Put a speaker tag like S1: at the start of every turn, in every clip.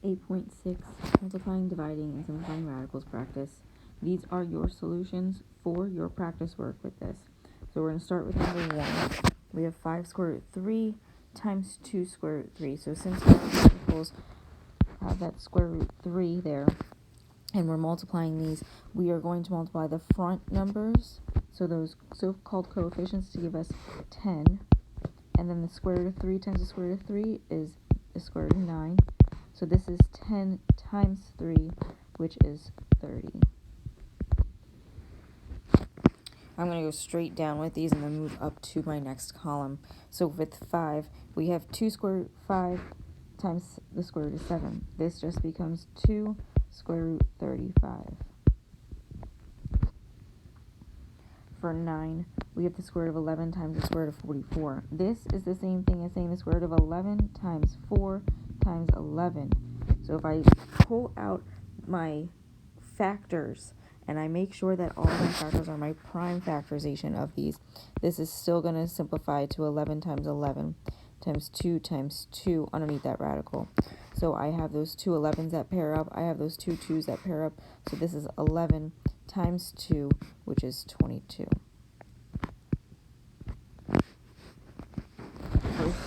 S1: 8.6 Multiplying, Dividing, and Simplifying Radicals practice. These are your solutions for your practice work with this. So we're going to start with number 1. We have 5 square root 3 times 2 square root 3. So since our radicals have that square root 3 there, and we're multiplying these, we are going to multiply the front numbers, so those so-called coefficients, to give us 10. And then the square root of 3 times the square root of 3 is the square root of 9. So this is 10 times 3, which is 30. I'm going to go straight down with these and then move up to my next column. So with 5, we have 2 square root 5 times the square root of 7. This just becomes 2 square root 35. For 9, we have the square root of 11 times the square root of 44. This is the same thing as saying the square root of 11 times 4 times 11. So if I pull out my factors and I make sure that all my factors are my prime factorization of these, this is still going to simplify to 11 times 11 times 2 underneath that radical. So I have those two 11s that pair up. I have those two 2's that pair up. So this is 11 times 2, which is 22.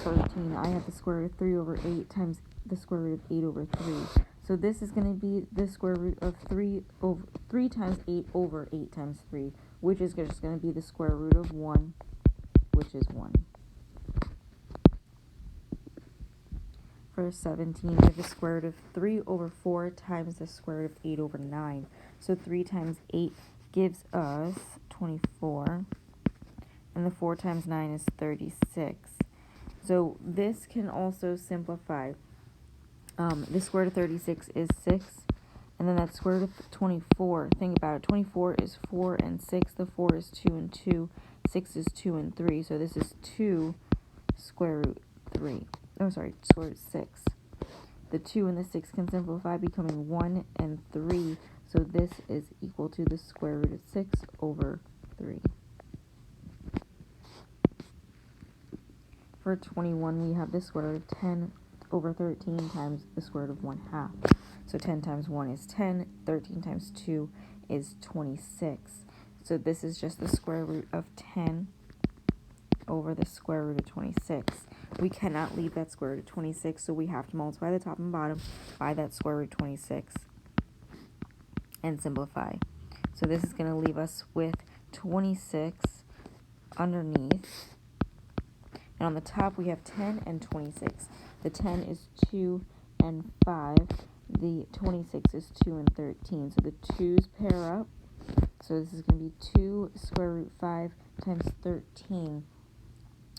S1: For 13, I have the square root of 3 over 8 times the square root of 8 over 3. So this is going to be the square root of 3 times 8 over 8 times 3, which is just going to be the square root of 1, which is 1. For 17, we have the square root of 3 over 4 times the square root of 8 over 9. So 3 times 8 gives us 24, and the 4 times 9 is 36. So this can also simplify. The square root of 36 is 6, and then that square root of 24, think about it, 24 is 4 and 6, the 4 is 2 and 2, 6 is 2 and 3, so this is 2 square root 3. Oh, sorry, square root 6. The 2 and the 6 can simplify, becoming 1 and 3, so this is equal to the square root of 6 over 3. For 21, we have the square root of 10 over 13 times the square root of 1/2. So 10 times 1 is 10, 13 times 2 is 26. So this is just the square root of 10 over the square root of 26. We cannot leave that square root of 26, so we have to multiply the top and bottom by that square root of 26 and simplify. So this is going to leave us with 26 underneath. And on the top, we have 10 and 26. The 10 is 2 and 5. The 26 is 2 and 13. So the 2's pair up. So this is going to be 2 square root 5 times 13,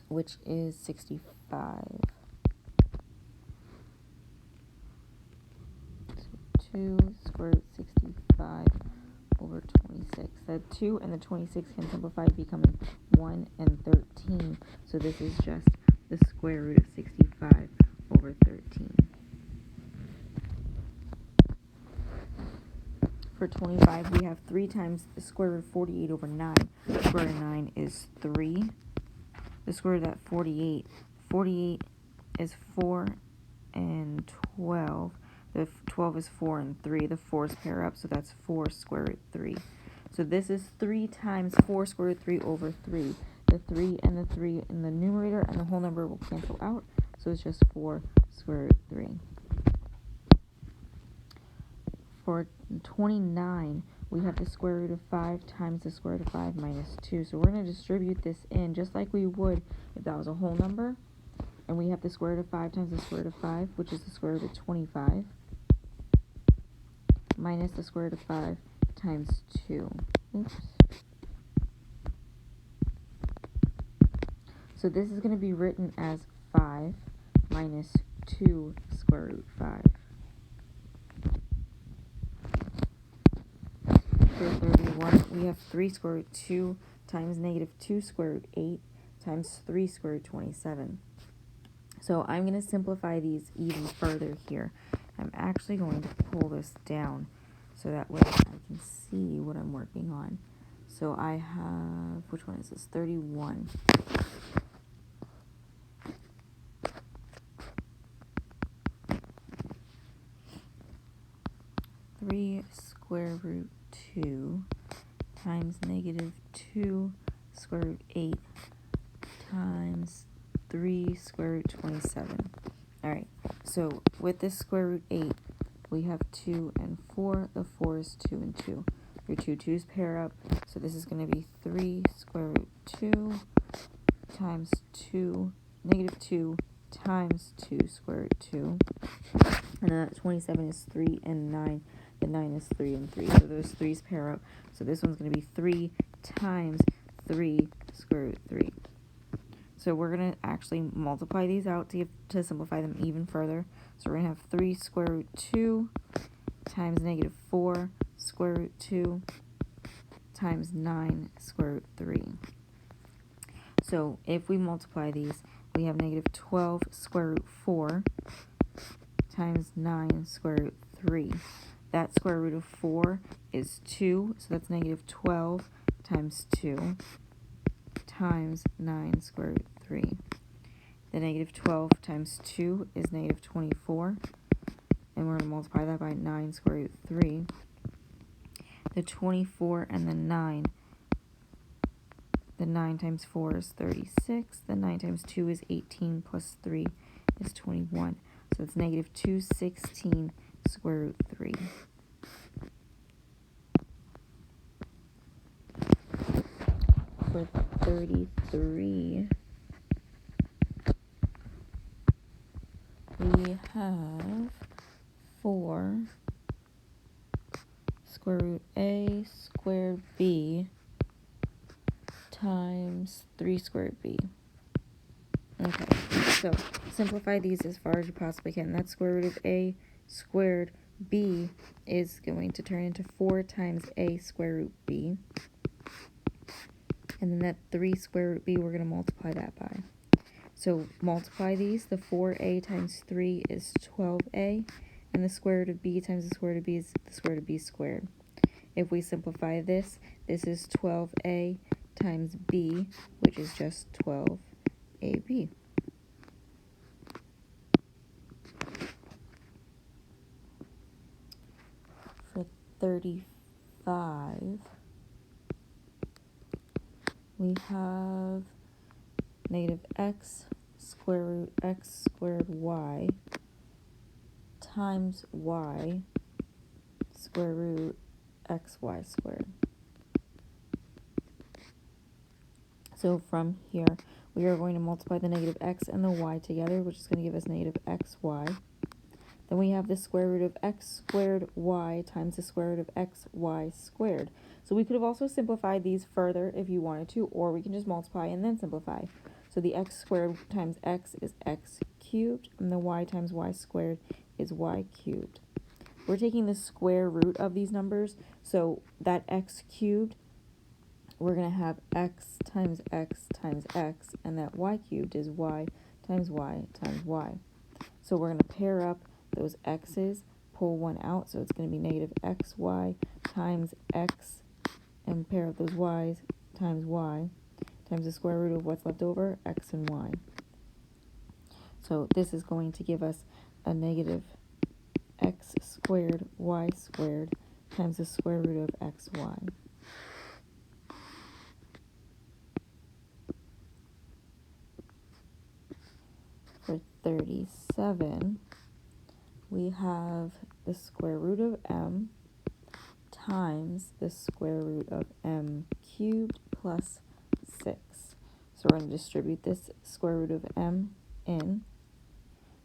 S1: which is 65. So 2 square root 65 over 26. The 2 and the 26 can simplify, becoming 1 and 13. So this is just the square root of 65 over 13. For 25, we have 3 times the square root of 48 over 9. The square root of 9 is 3. The square root of that 48 is 4 and 12. The 12 is 4 and 3. The 4's pair up, so that's 4 square root 3. So this is 3 times 4 square root 3 over 3. The 3 and the 3 in the numerator and the whole number will cancel out, so it's just 4 square root 3. For 29, we have the square root of 5 times the square root of 5 minus 2. So we're going to distribute this in just like we would if that was a whole number. And we have the square root of 5 times the square root of 5, which is the square root of 25, minus the square root of 5 times 2. Oops. So this is going to be written as 5 minus 2 square root 5. For 31, we have 3 square root 2 times negative 2 square root 8 times 3 square root 27. So I'm going to simplify these even further here. I'm actually going to pull this down so that way I can see what I'm working on. So I have, which one is this? 31. 3 square root 2 times negative 2 square root 8 times 3 square root 27. Alright, so with this square root 8, we have 2 and 4. The 4 is 2 and 2. Your 2's pair up, so this is going to be 3 square root 2 times 2, negative 2 times 2 square root 2. And then that 27 is 3 and 9. The 9 is 3 and 3. So those 3's pair up. So this one's going to be 3 times 3 square root 3. So we're going to actually multiply these out to simplify them even further. So we're going to have 3 square root 2 times negative 4 square root 2 times 9 square root 3. So if we multiply these, we have negative 12 square root 4 times 9 square root 3. That square root of 4 is 2, so that's negative 12 times 2 times 9 square root 3. The negative 12 times 2 is negative 24, and we're going to multiply that by 9 square root 3. The 24 and the 9 times 4 is 36. The 9 times 2 is 18 plus 3 is 21. So it's negative 216 square root 3. For 33, we have 4 square root a squared b times 3 squared b. Okay, so simplify these as far as you possibly can. That square root of a squared b is going to turn into 4 times a square root b. And then that 3 square root b, we're going to multiply that by. So multiply these. The 4a times 3 is 12a. And the square root of b times the square root of b is the square root of b squared. If we simplify this, this is 12a times b, which is just 12ab. For 35, we have negative x square root x squared y times y square root xy squared. So from here, we are going to multiply the negative x and the y together, which is going to give us negative xy. Then we have the square root of x squared y times the square root of xy squared. So we could have also simplified these further if you wanted to, or we can just multiply and then simplify. So the x squared times x is x cubed, and the y times y squared is y cubed. We're taking the square root of these numbers, so that x cubed, we're going to have x times x times x, and that y cubed is y times y times y. So we're going to pair up those x's, pull one out, so it's going to be negative xy times x, and pair up those y's times y, times the square root of what's left over, x and y. So this is going to give us a negative x squared y squared times the square root of xy. For 37, we have the square root of m times the square root of m cubed plus 6. So we're going to distribute this square root of m in.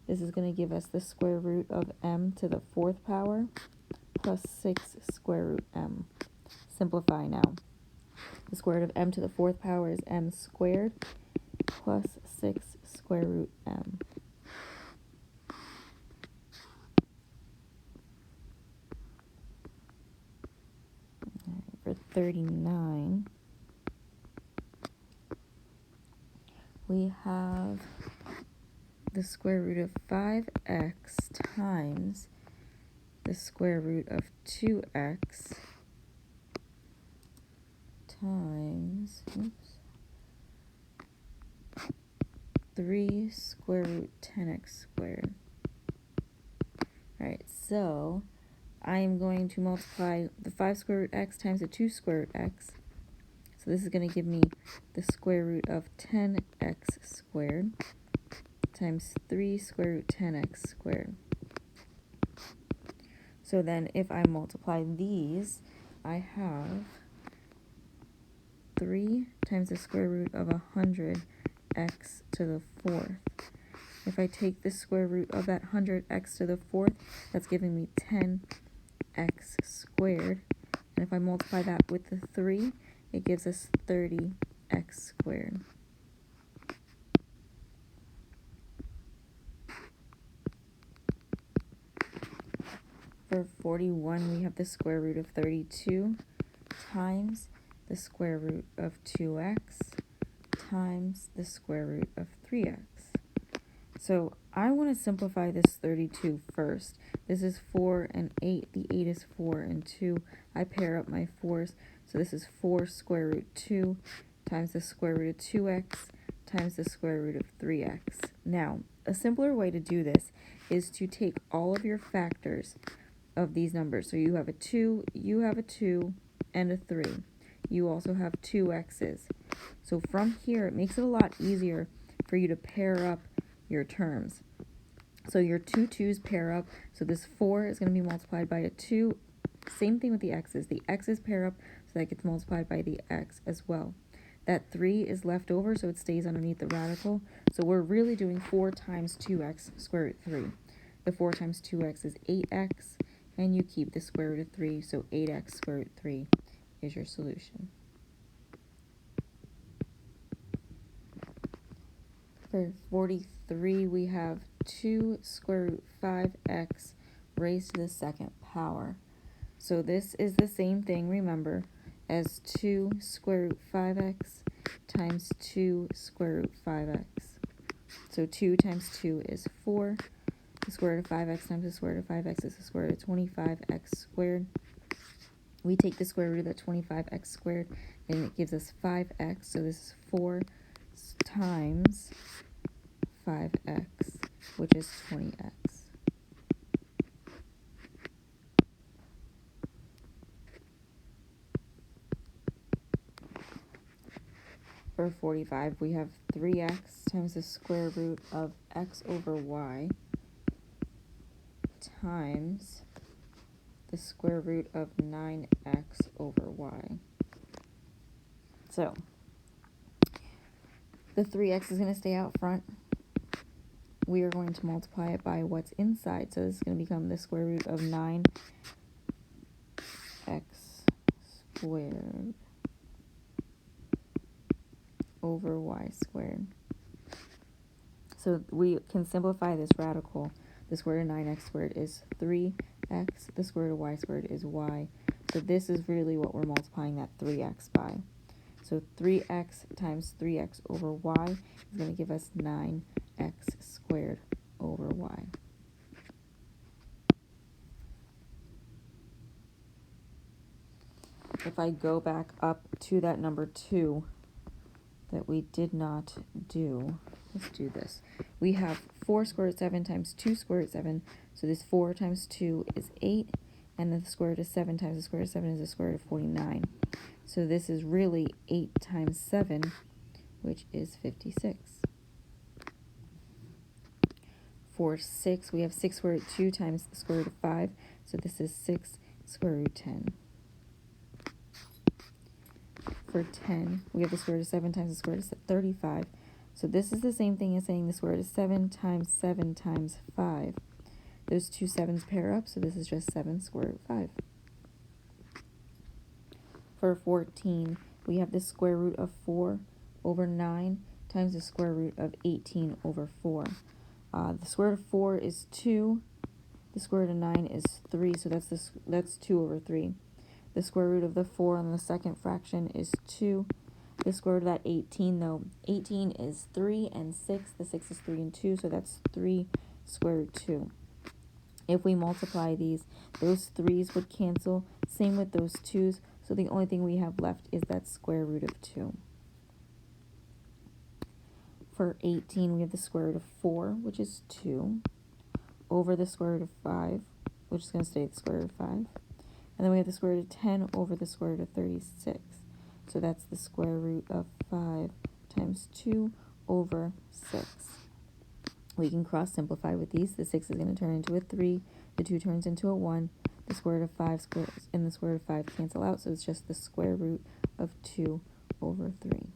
S1: This is going to give us the square root of m to the 4th power plus 6 square root m. Simplify now. The square root of m to the 4th power is m squared plus 6 square root m. For 39, we have the square root of 5x times the square root of 2x times 3 square root 10x squared. Alright, so I am going to multiply the 5 square root x times the 2 square root x. So this is going to give me the square root of 10x squared times 3 square root 10x squared. So then if I multiply these, I have 3 times the square root of 100x to the 4th. If I take the square root of that 100x to the 4th, that's giving me 10x squared. And if I multiply that with the 3, it gives us 30x squared. For 41, we have the square root of 32 times the square root of 2x times the square root of 3x. So I want to simplify this 32 first. This is 4 and 8. The 8 is 4 and 2. I pair up my 4s. So this is 4 square root 2 times the square root of 2x times the square root of 3x. Now, a simpler way to do this is to take all of your factors of these numbers. So you have a 2, you have a 2, and a 3. You also have 2 x's. So from here, it makes it a lot easier for you to pair up your terms. So your 2 2's pair up. So this 4 is going to be multiplied by a 2. Same thing with the x's. The x's pair up, so that gets multiplied by the x as well. That 3 is left over, so it stays underneath the radical. So we're really doing 4 times 2x square root 3. The 4 times 2x is 8x, and you keep the square root of 3, so 8x square root 3 is your solution. For 43, we have 2 square root 5x raised to the second power. So this is the same thing, remember, as 2 square root 5x times 2 square root 5x. So 2 times 2 is 4. The square root of 5x times the square root of 5x is the square root of 25x squared. We take the square root of that 25x squared, and it gives us 5x. So this is 4 times 5x, which is 20x. For 45, we have 3x times the square root of x over y times the square root of 9x over y. So the 3x is going to stay out front. We are going to multiply it by what's inside. So this is going to become the square root of 9x squared over y squared. So we can simplify this radical. The square root of 9x squared is 3x. The square root of y squared is y. So this is really what we're multiplying that 3x by. So 3x times 3x over y is going to give us 9x squared over y. If I go back up to that number 2 that we did not do, let's do this. We have 4 square root 7 times 2 square root 7. So this 4 times 2 is 8. And then the square root of 7 times the square root of 7 is the square root of 49. So this is really 8 times 7, which is 56. For 6, we have 6 square root 2 times the square root of 5. So this is 6 square root 10. For 10, we have the square root of 7 times the square root of 35. So this is the same thing as saying the square root of 7 times 5. Those two 7's pair up, so this is just 7 square root 5. For 14, we have the square root of 4 over 9 times the square root of 18 over 4. The square root of 4 is 2. The square root of 9 is 3, so that's 2 over 3. The square root of the 4 on the second fraction is 2. The square root of that 18, though, 18 is 3 and 6. The 6 is 3 and 2, so that's 3 square root 2. If we multiply these, those 3's would cancel. Same with those 2's. So the only thing we have left is that square root of 2. For 18, we have the square root of 4, which is 2, over the square root of 5, which is going to stay the square root of 5. And then we have the square root of 10 over the square root of 36. So that's the square root of 5 times 2 over 6. We can cross simplify with these. The 6 is going to turn into a 3. The 2 turns into a 1. The square root of 5 squares and the square root of 5 cancel out. So it's just the square root of 2 over 3.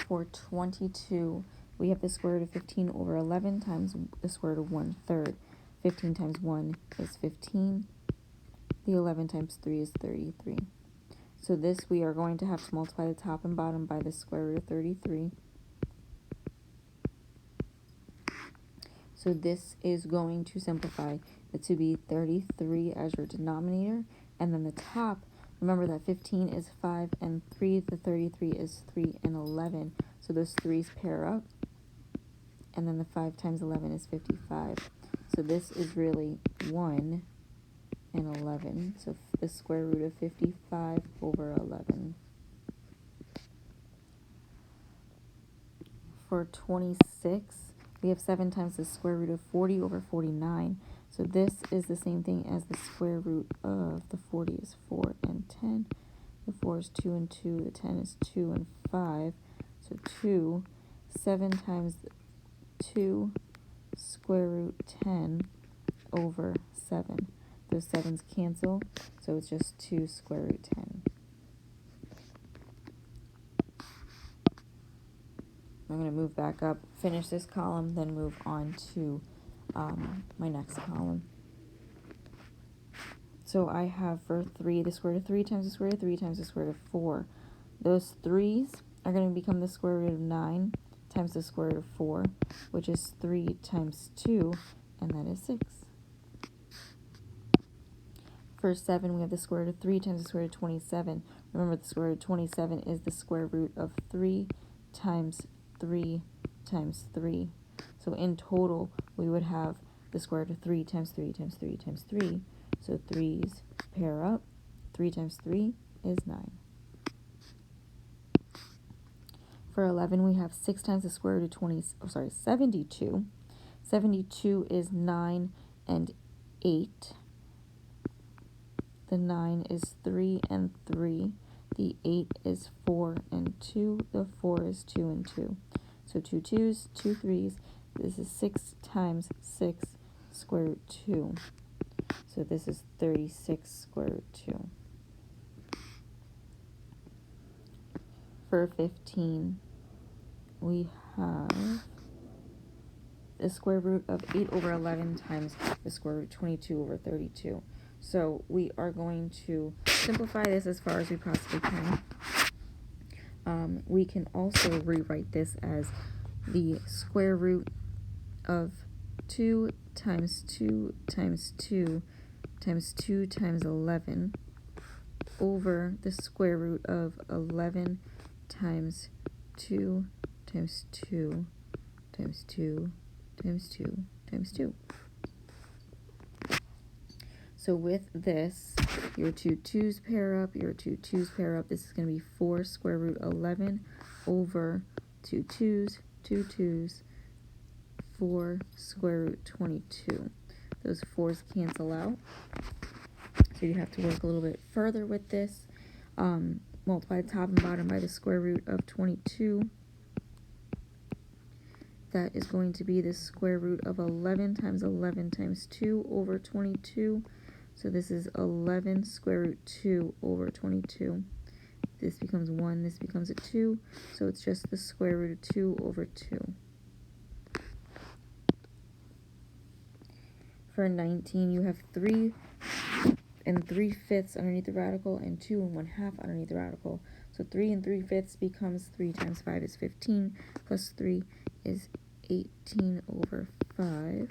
S1: For 22, we have the square root of 15 over 11 times the square root of 1/3. 15 times 1 is 15. The 11 times 3 is 33. So this we are going to have to multiply the top and bottom by the square root of 33. So this is going to simplify it to be 33 as your denominator. And then the top, remember that 15 is 5 and 3. The 33 is 3 and 11. So those 3's pair up. And then the 5 times 11 is 55. So this is really 1 and 11. So the square root of 55 over 11. For 26, we have 7 times the square root of 40 over 49. So this is the same thing as the square root of the 40 is 4 and 10. The 4 is 2 and 2. The 10 is 2 and 5. So 2. 7 times 2 square root 10 over 7. Those 7's cancel, so it's just 2 square root 10. I'm going to move back up, finish this column, then move on to my next column. So I have for 3, the square root of 3 times the square root of 3 times the square root of 4. Those 3's are going to become the square root of 9 times the square root of 4, which is 3 times 2, and that is 6. For 7, we have the square root of 3 times the square root of 27. Remember, the square root of 27 is the square root of 3 times 3 times 3. So in total, we would have the square root of 3 times 3 times 3 times 3. So 3's pair up. 3 times 3 is 9. For 11, we have 6 times the square root of 72. 72 is 9 and 8. The 9 is 3 and 3. The 8 is 4 and 2. The 4 is 2 and 2. So 2 2's, 2 3's. This is 6 times 6 square root 2. So this is 36 square root 2. For 15, we have the square root of 8 over 11 times the square root of 22 over 32. So we are going to simplify this as far as we possibly can. We can also rewrite this as the square root of 2 times 2 times 2 times 2 times 11 over the square root of 11 times 2 times 2 times 2 times 2 times 2. So with this, your 2 2's pair up, your 2 2's pair up. This is going to be 4 square root 11 over 2 2's, 2 2's, 4 square root 22. Those 4's cancel out. So you have to work a little bit further with this. Multiply the top and bottom by the square root of 22. That is going to be the square root of 11 times 11 times 2 over 22. So this is 11 square root 2 over 22. This becomes 1, this becomes a 2. So it's just the square root of 2 over 2. For 19, you have 3 and 3/5 underneath the radical and 2 and 1/2 underneath the radical. So 3 and 3/5 becomes 3 times 5 is 15, plus 3 is 18 over 5.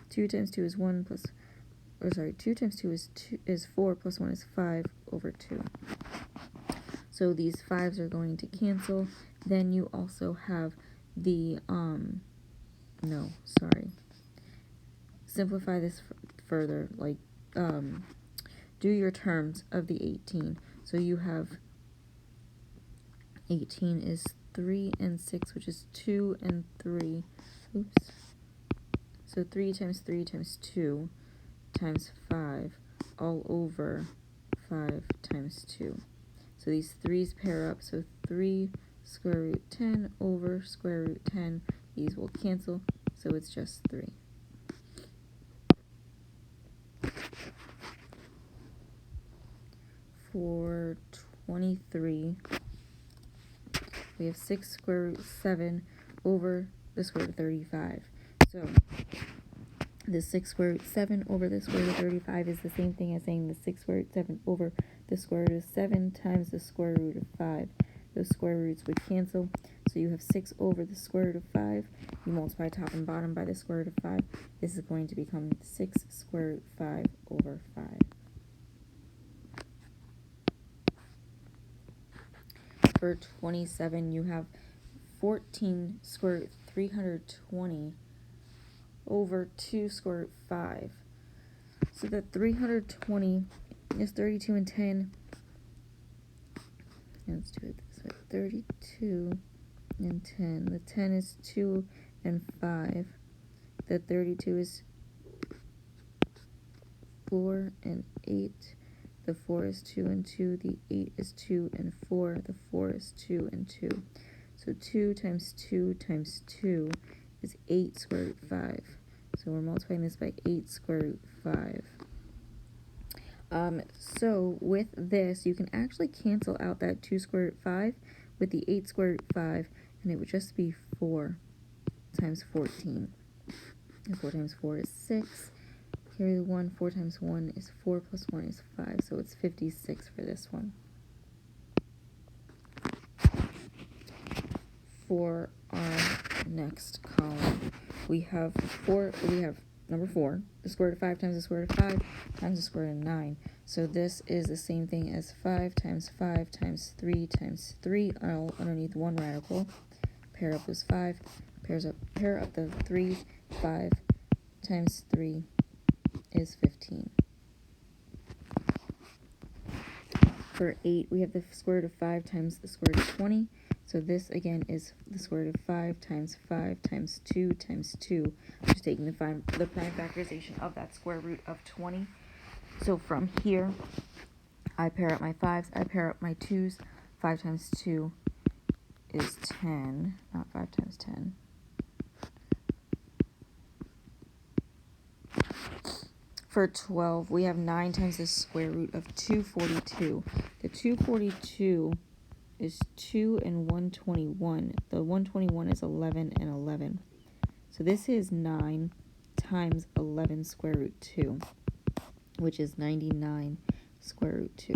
S1: 2 times 2 is 1 plus, 2 times 2 is 4 plus 1 is 5 over 2. So these 5's are going to cancel. Then you also have the, simplify this further, like, do your terms of the 18. So you have 18 is 3 and 6, which is 2 and 3. Oops. So 3 times 3 times 2 times 5 all over 5 times 2. So these 3's pair up, so 3 square root 10 over square root 10. These will cancel, so it's just 3. For 23, we have 6 square root 7 over the square root of 35. So the 6 square root 7 over the square root of 35 is the same thing as saying the 6 square root 7 over the square root of 7 times the square root of 5. Those square roots would cancel, so you have 6 over the square root of 5. You multiply top and bottom by the square root of 5. This is going to become 6 square root 5 over 5. For 27, you have 14 square root 320 over 2 square root 5. So that 320 is 32 and 10. Let's do it this way. 32 and 10. The 10 is 2 and 5. The 32 is 4 and 8. The 4 is 2 and 2. The 8 is 2 and 4. The 4 is 2 and 2. So 2 times 2 times 2 is 8 square root 5. So we're multiplying this by 8 square root 5. So with this, you can actually cancel out that 2 square root 5 with the 8 square root 5, and it would just be 4 times 14. And 4 times 4 is 6. Carry the 1. 4 times 1 is 4 plus 1 is 5. So it's 56 for this one. For our next column, we have number 4, the square root of 5 times the square root of 5 times the square root of 9. So this is the same thing as 5 times 5 times 3 times 3 all underneath one radical. Pair up those 5. Pair up the 3. 5 times 3 is 15. For 8, we have the square root of 5 times the square root of 20. So this, again, is the square root of 5 times 5 times 2 times 2. Just taking the prime factorization of that square root of 20. So from here, I pair up my 5s, I pair up my 2s. 5 times 2 is 10, not 5 times 10. For 12, we have 9 times the square root of 242. The 242 is 2 and 121. The 121 is 11 and 11. So this is 9 times 11 square root 2, which is 99 square root 2.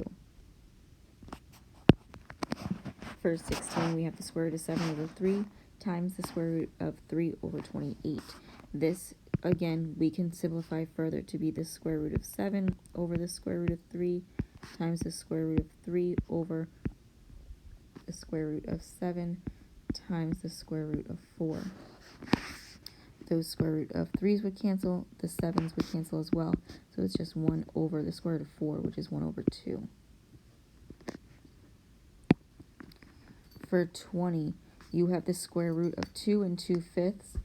S1: For 16, we have the square root of 7 over 3 times the square root of 3 over 28. This, again, we can simplify further to be the square root of 7 over the square root of 3 times the square root of 3 over the square root of 7 times the square root of 4. Those square root of 3's would cancel, the 7's would cancel as well. So it's just 1 over the square root of 4, which is 1 over 2. For 20, you have the square root of 2 and 2/5,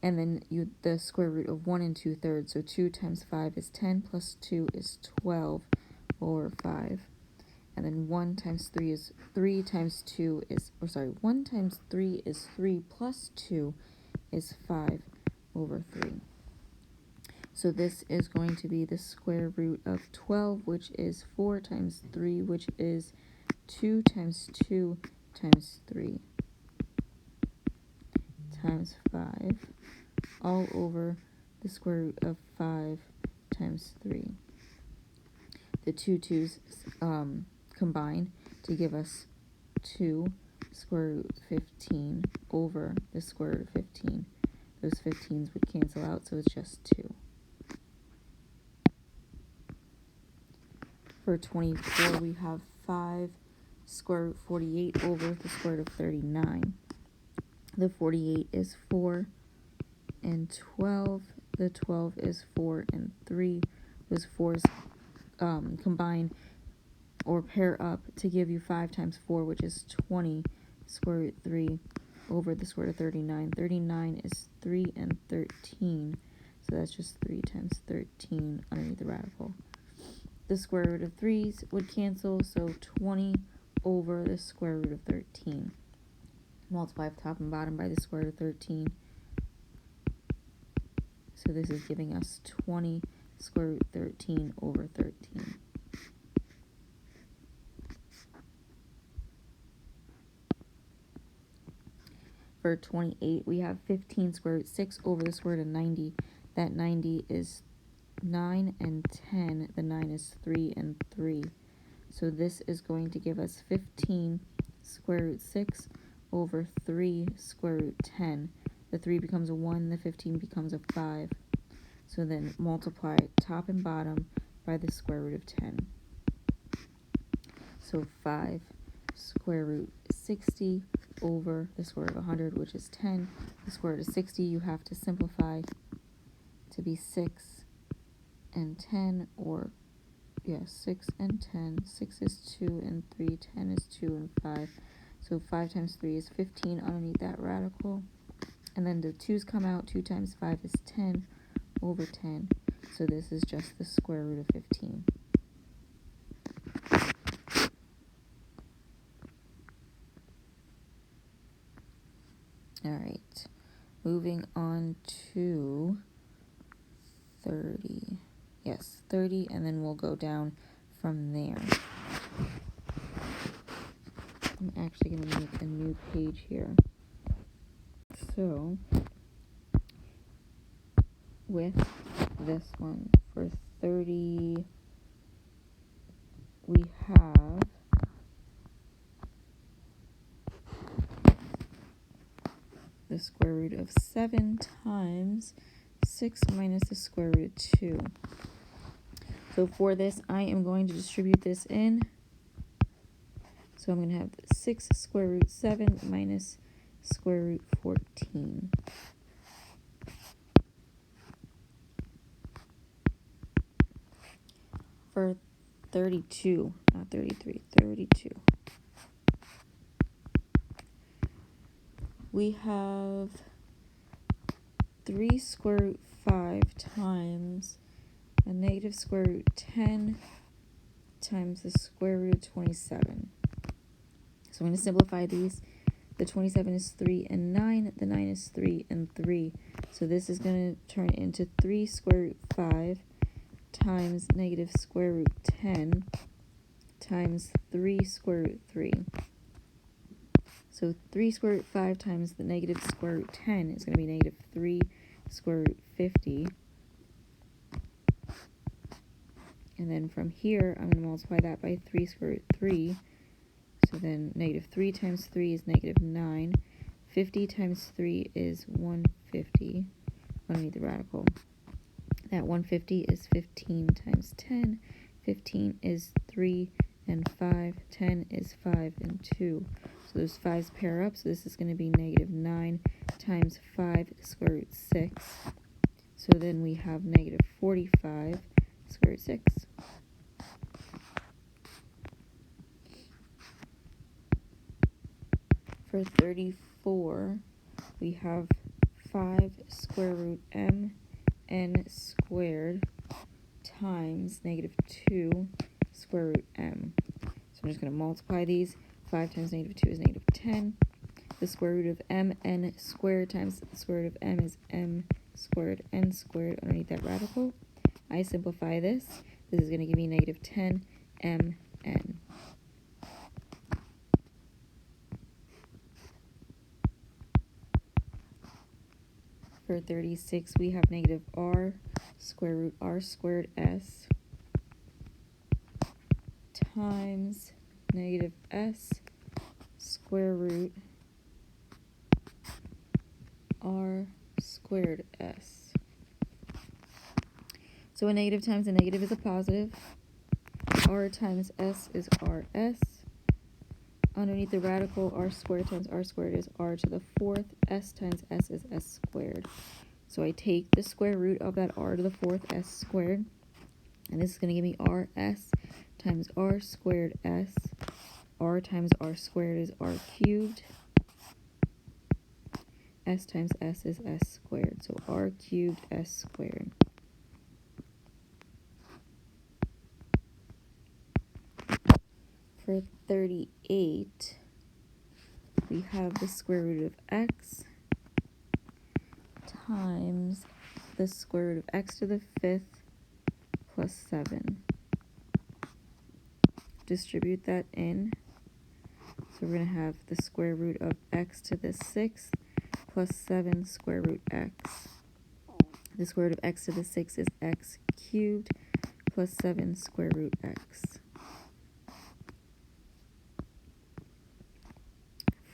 S1: and then the square root of 1 and 2/3. So 2 times 5 is 10, plus 2 is 12 over 5. And then 1 times 3 is 3 times 2 is, 1 times 3 is 3 plus 2 is 5 over 3. So this is going to be the square root of 12, which is 4 times 3, which is 2 times 2 times 3 times 5, all over the square root of 5 times 3. The two 2's combine to give us 2 square root 15 over the square root of 15. Those 15's would cancel out, so it's just 2. For 24, we have 5 square root 48 over the square root of 39. The 48 is 4 and 12. The 12 is 4 and 3. Those 4's combine or pair up to give you 5 times 4, which is 20 square root 3 over the square root of 39. 39 is 3 and 13. So that's just 3 times 13 underneath the radical. The square root of 3's would cancel, so 20 over the square root of 13. Multiply top and bottom by the square root of 13. So this is giving us 20 square root 13 over 13. For 28, we have 15 square root 6 over the square root of 90. That 90 is 9 and 10. The 9 is 3 and 3. So this is going to give us 15 square root 6 over 3 square root 10. The 3 becomes a 1, the 15 becomes a 5. So then multiply top and bottom by the square root of 10. So 5 square root 60 over the square root of 100, which is 10. The square root of 60 you have to simplify to be 6 and 10, or 6 and 10. 6 is 2 and 3, 10 is 2 and 5. So 5 times 3 is 15 underneath that radical. And then the 2's come out. 2 times 5 is 10 over 10. So this is just the square root of 15. All right, moving on to 30. Yes, 30, and then we'll go down from there. I'm actually going to make a new page here. So, with this one, for 30, we have the square root of 7 times 6 minus the square root of 2. So for this, I am going to distribute this in. So I'm going to have 6 square root 7 minus square root 14. For 32, not 33, 32. We have 3 square root 5 times a negative square root 10 times the square root of 27. So I'm going to simplify these. The 27 is 3 and 9. The 9 is 3 and 3. So this is going to turn into 3 square root 5 times negative square root 10 times 3 square root 3. So 3 square root 5 times the negative square root 10 is going to be negative 3 square root 50. And then from here, I'm going to multiply that by 3 square root 3. So then negative 3 times 3 is negative 9. 50 times 3 is 150 underneath the radical. That 150 is 15 times 10. 15 is 3 and 5. 10 is 5 and 2. So those 5's pair up. So this is going to be negative 9 times 5 square root 6. So then we have negative 45 square root 6. For 34, we have 5 square root mn squared times negative 2 square root m. So I'm just going to multiply these. 5 times negative 2 is negative 10. The square root of mn squared times the square root of m is m squared n squared underneath that radical. I simplify this. This is going to give me negative 10 mn. For 36, we have negative r square root r squared s times negative s square root r squared s. So a negative times a negative is a positive. R times s is rs. Underneath the radical, r squared times r squared is r to the 4th. S times s is s squared. So I take the square root of that r to the 4th, s squared. And this is going to give me rs times r squared s. R times r squared is r cubed. S times S is S squared. So R cubed S squared. For 38, we have the square root of x times the square root of x to the 5th plus 7. Distribute that in. So we're going to have the square root of x to the 6th plus 7 square root x. The square root of x to the 6th is x cubed plus 7 square root x.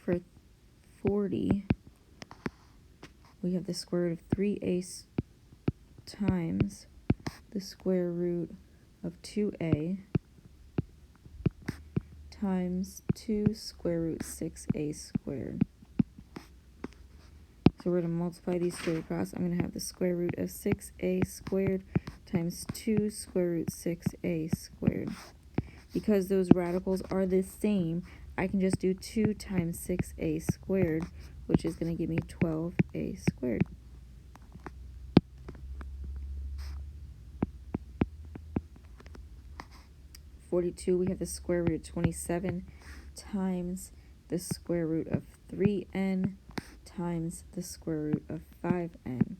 S1: For 40, we have the square root of 3a times the square root of 2a times 2 square root 6a squared. So we're going to multiply these straight across. I'm going to have the square root of 6a squared times 2 square root 6a squared. Because those radicals are the same, I can just do 2 times 6a squared, which is going to give me 12a squared. For 42, we have the square root of 27 times the square root of 3n times the square root of 5n.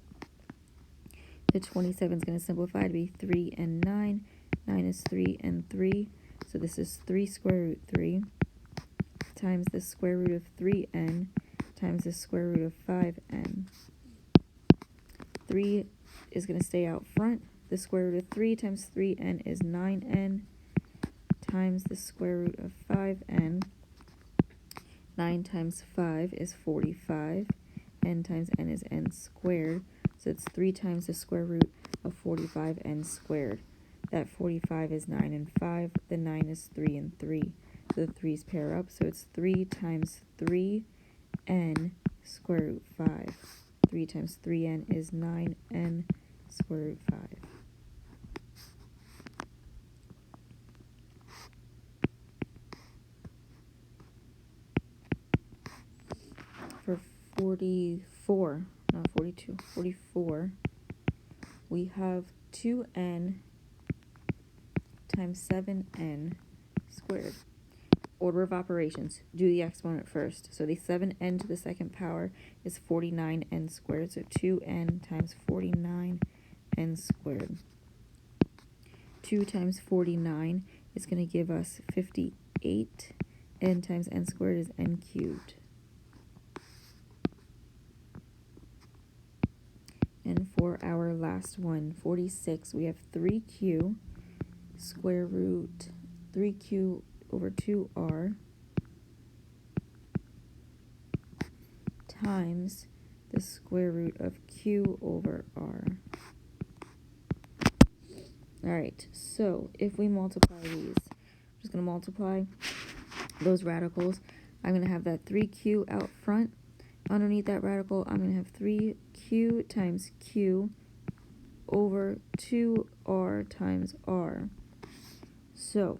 S1: The 27 is going to simplify to be 3 and 9. 9 is 3 and 3. So this is 3 square root 3 times the square root of 3n times the square root of 5n. 3 is going to stay out front. The square root of 3 times 3n is 9n times the square root of 5n. 9 times 5 is 45. N times n is n squared. So it's 3 times the square root of 45n squared. That 45 is 9 and 5. The 9 is 3 and 3. So the 3's pair up. So it's 3 times 3n square root 5. 3 times 3n is 9n square root 5. For 44, not 42, 44, we have 2n times 7n squared. Order of operations. Do the exponent first. So the 7n to the second power is 49n squared. So 2n times 49n squared. 2 times 49 is going to give us 58. N times n squared is n cubed. And for our last one, 46, we have 3q square root 3q over 2r times the square root of q over r. Alright, so if we multiply these, I'm just going to multiply those radicals. I'm going to have that 3q out front. Underneath that radical, I'm going to have 3q times q over 2r times r. So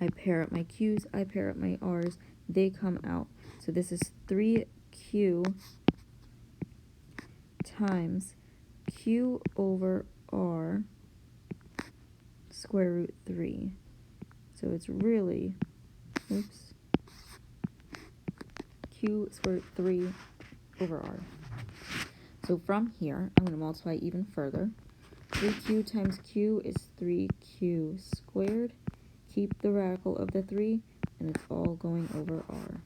S1: I pair up my q's, I pair up my r's, they come out. So this is 3q times q over r square root 3. So it's really, q square root 3 over r. So from here, I'm going to multiply even further. 3q times q is 3q squared. Keep the radical of the 3, and it's all going over r.